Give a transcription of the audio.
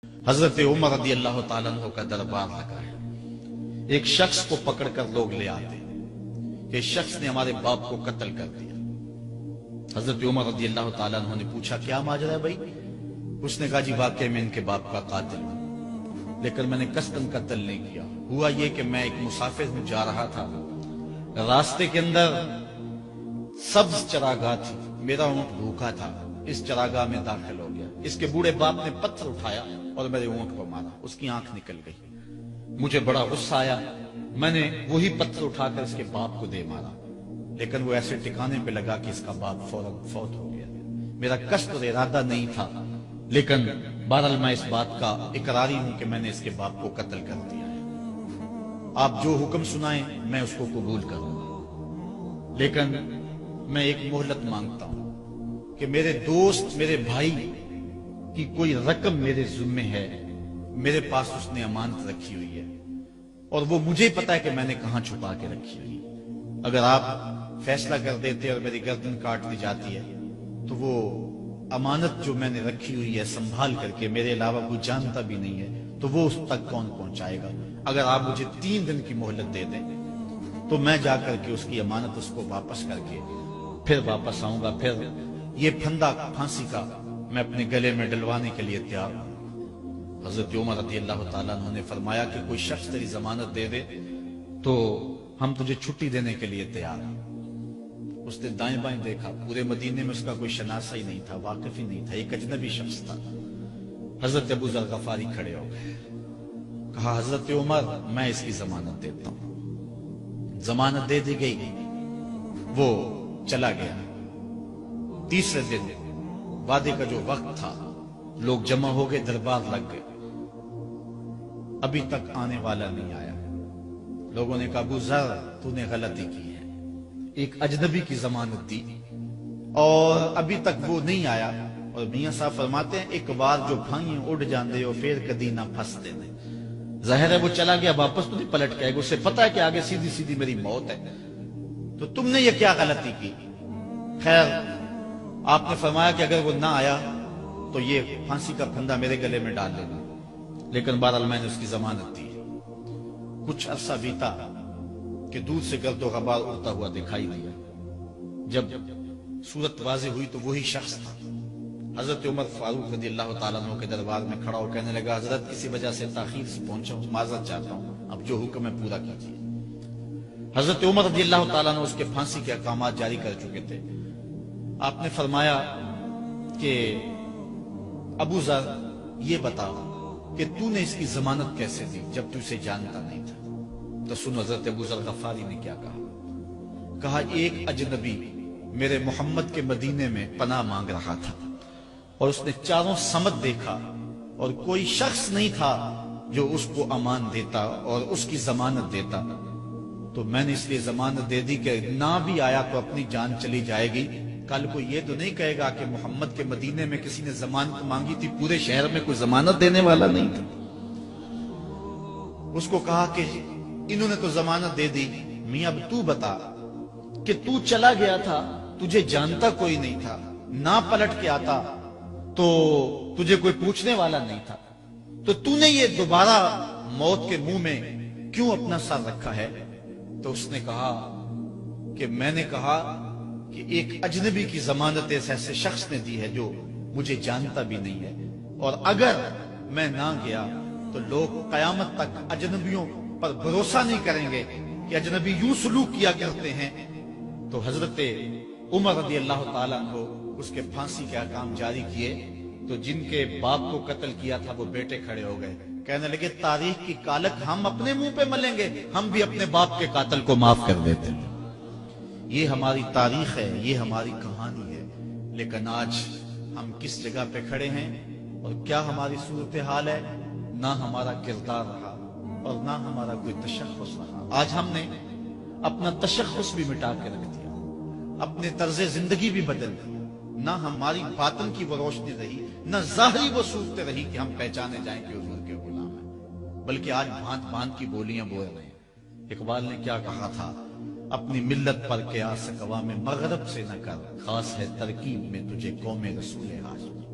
حضرت عمر رضی اللہ تعالیٰ عنہ کا دربار لگا ہے۔ ایک شخص کو پکڑ کر لوگ لے آتے ہیں کہ شخص نے ہمارے باپ کو قتل کر دیا۔ حضرت عمر رضی اللہ تعالیٰ عنہ نے پوچھا کیا ماجرا ہے بھائی؟ اس نے کہا جی واقعی میں ان کے باپ کا قاتل ہوں، لیکن میں نے قصداً قتل نہیں کیا۔ ہوا یہ کہ میں ایک مسافر ہوں، جا رہا تھا، راستے کے اندر سبز چراگاہ تھی، میرا اونٹ بھوکا تھا، اس چراگاہ میں داخل ہو گیا۔ اس کے بوڑھے باپ نے پتھر اٹھایا اور میرے اونٹ کو مارا، اس کی آنکھ نکل گئی۔ مجھے بڑا غصہ آیا، میں نے وہی پتھر اٹھا کر اس کے باپ کو دے مارا، لیکن وہ ایسے ٹھکانے پہ لگا کہ اس کا باپ فوراً فوت ہو گیا۔ میرا قصد اور ارادہ نہیں تھا، لیکن بہرحال میں اس بات کا اقراری ہوں کہ میں نے اس کے باپ کو قتل کر دیا ہے۔ آپ جو حکم سنائیں میں اس کو قبول کروں گا، لیکن میں ایک مہلت مانگتا ہوں کہ میرے دوست، میرے بھائی کی کوئی رقم میرے ذمہ ہے، میرے پاس اس نے امانت رکھی ہوئی ہے اور وہ مجھے پتا ہے کہ میں نے کہاں چھپا کے رکھی ہوئی ہے۔ اگر آپ فیصلہ کر دیتے اور میری گردن کاٹ دی جاتی ہے تو وہ امانت جو میں نے رکھی ہوئی ہے سنبھال کر کے، میرے علاوہ کوئی جانتا بھی نہیں ہے، تو وہ اس تک کون پہنچائے گا؟ اگر آپ مجھے 3 دن کی مہلت دے دیں تو میں جا کر کے اس کی امانت اس کو واپس کر کے پھر واپس آؤں گا، پھر یہ پھندا پھانسی کا میں اپنے گلے میں ڈلوانے کے لیے تیار ہوں۔ حضرت عمر رضی اللہ تعالیٰ عنہ نے فرمایا کہ کوئی شخص تیری ضمانت دے دے تو ہم تجھے چھٹی دینے کے لیے تیار ہیں۔ اس نے دائیں بائیں دیکھا، پورے مدینے میں اس کا کوئی شناسہ ہی نہیں تھا، واقف ہی نہیں تھا، ایک اجنبی شخص تھا۔ حضرت ابو ذر غفاری کھڑے ہو گئے، کہا حضرت عمر میں اس کی ضمانت دیتا ہوں۔ ضمانت دے دی گئی، وہ چلا گیا۔ تیسرے دن وعدے کا جو وقت تھا، لوگ جمع ہو گئے، دربار لگ گئے، ابھی تک آنے والا نہیں آیا۔ لوگوں نے کہا ابو ذر تو نے غلطی کی ہے، ایک اجنبی کی ضمانت دی اور ابھی تک وہ نہیں آیا۔ اور میاں صاحب فرماتے ہیں ایک بار جو بھائیں اڑ جاندے ہو پھر کدی نہ پھنستے نے۔ ظاہر ہے وہ چلا گیا، واپس تو نہیں پلٹ کے آئے گا، اسے پتا ہے کہ آگے سیدھی سیدھی میری موت ہے، تو تم نے یہ کیا غلطی کی؟ خیر آپ نے فرمایا کہ اگر وہ نہ آیا تو یہ پھانسی کا پھندا میرے گلے میں ڈال لینا، لیکن بہرحال میں نے اس کی ضمانت دی۔ کچھ عرصہ بیتا کہ دور سے گرد و غبار اڑتا ہوا دکھائی دیا۔ جب صورت واضح ہوئی تو وہی شخص تھا۔ حضرت عمر فاروق رضی اللہ تعالیٰ عنہ کے دربار میں کھڑا ہو کہنے لگا حضرت کسی وجہ سے تاخیر سے پہنچا ہوں، معذرت چاہتا ہوں، اب جو حکم ہے پورا کیجیے۔ حضرت عمر رضی اللہ تعالیٰ عنہ اس کے پھانسی کے احکامات جاری کر چکے تھے۔ آپ نے فرمایا کہ ابو ذر یہ بتا کہ تو نے اس کی ضمانت کیسے دی جب تو اسے جانتا نہیں تھا؟ تو سن حضرت ابو ذر غفاری نے کیا کہا، کہا ایک اجنبی میرے محمد کے مدینے میں پناہ مانگ رہا تھا اور اس نے چاروں سمت دیکھا اور کوئی شخص نہیں تھا جو اس کو امان دیتا اور اس کی ضمانت دیتا، تو میں نے اس لیے ضمانت دے دی کہ نہ بھی آیا تو اپنی جان چلی جائے گی، کل کو یہ تو نہیں کہے گا کہ محمد کے مدینے میں کسی نے ضمانت مانگی تھی، پورے شہر میں کوئی ضمانت دینے والا نہیں تھا۔ اس کو کہا کہ انہوں نے تو ضمانت دے دی، میاں اب تو بتا کہ تو چلا گیا تھا، تجھے جانتا کوئی نہیں تھا، نہ پلٹ کے آتا تو تجھے کوئی پوچھنے والا نہیں تھا، تو نے یہ دوبارہ موت کے منہ میں کیوں اپنا سر رکھا ہے؟ تو اس نے کہا کہ میں نے کہا کہ ایک اجنبی کی ضمانت ایسے شخص نے دی ہے جو مجھے جانتا بھی نہیں ہے، اور اگر میں نہ گیا تو لوگ قیامت تک اجنبیوں پر بھروسہ نہیں کریں گے کہ اجنبی یوں سلوک کیا کرتے ہیں۔ تو حضرت عمر رضی اللہ تعالیٰ عنہ اس کے پھانسی کے احکام جاری کیے، تو جن کے باپ کو قتل کیا تھا وہ بیٹے کھڑے ہو گئے، کہنے لگے تاریخ کی کالک ہم اپنے منہ پہ ملیں گے، ہم بھی اپنے باپ کے قاتل کو معاف کر دیتے ہیں۔ یہ ہماری تاریخ ہے، یہ ہماری کہانی ہے، لیکن آج ہم کس جگہ پہ کھڑے ہیں اور کیا ہماری صورتحال ہے؟ نہ ہمارا کردار رہا اور نہ ہمارا کوئی تشخص رہا۔ آج ہم نے اپنا تشخص بھی مٹا کے رکھ دیا، اپنے طرز زندگی بھی بدل دی، نہ ہماری باطن کی وہ روشنی رہی، نہ ظاہری وہ صورت رہی کہ ہم پہچانے جائیں کہ حضور کے غلام ہیں، بلکہ آج بھانت بھانت کی بولیاں بول رہے ہیں۔ اقبال نے کیا کہا تھا، اپنی ملت پر قیاس اقوام مغرب سے نہ کر، خاص ہے ترکیب میں تجھے قوم رسول ہاشم۔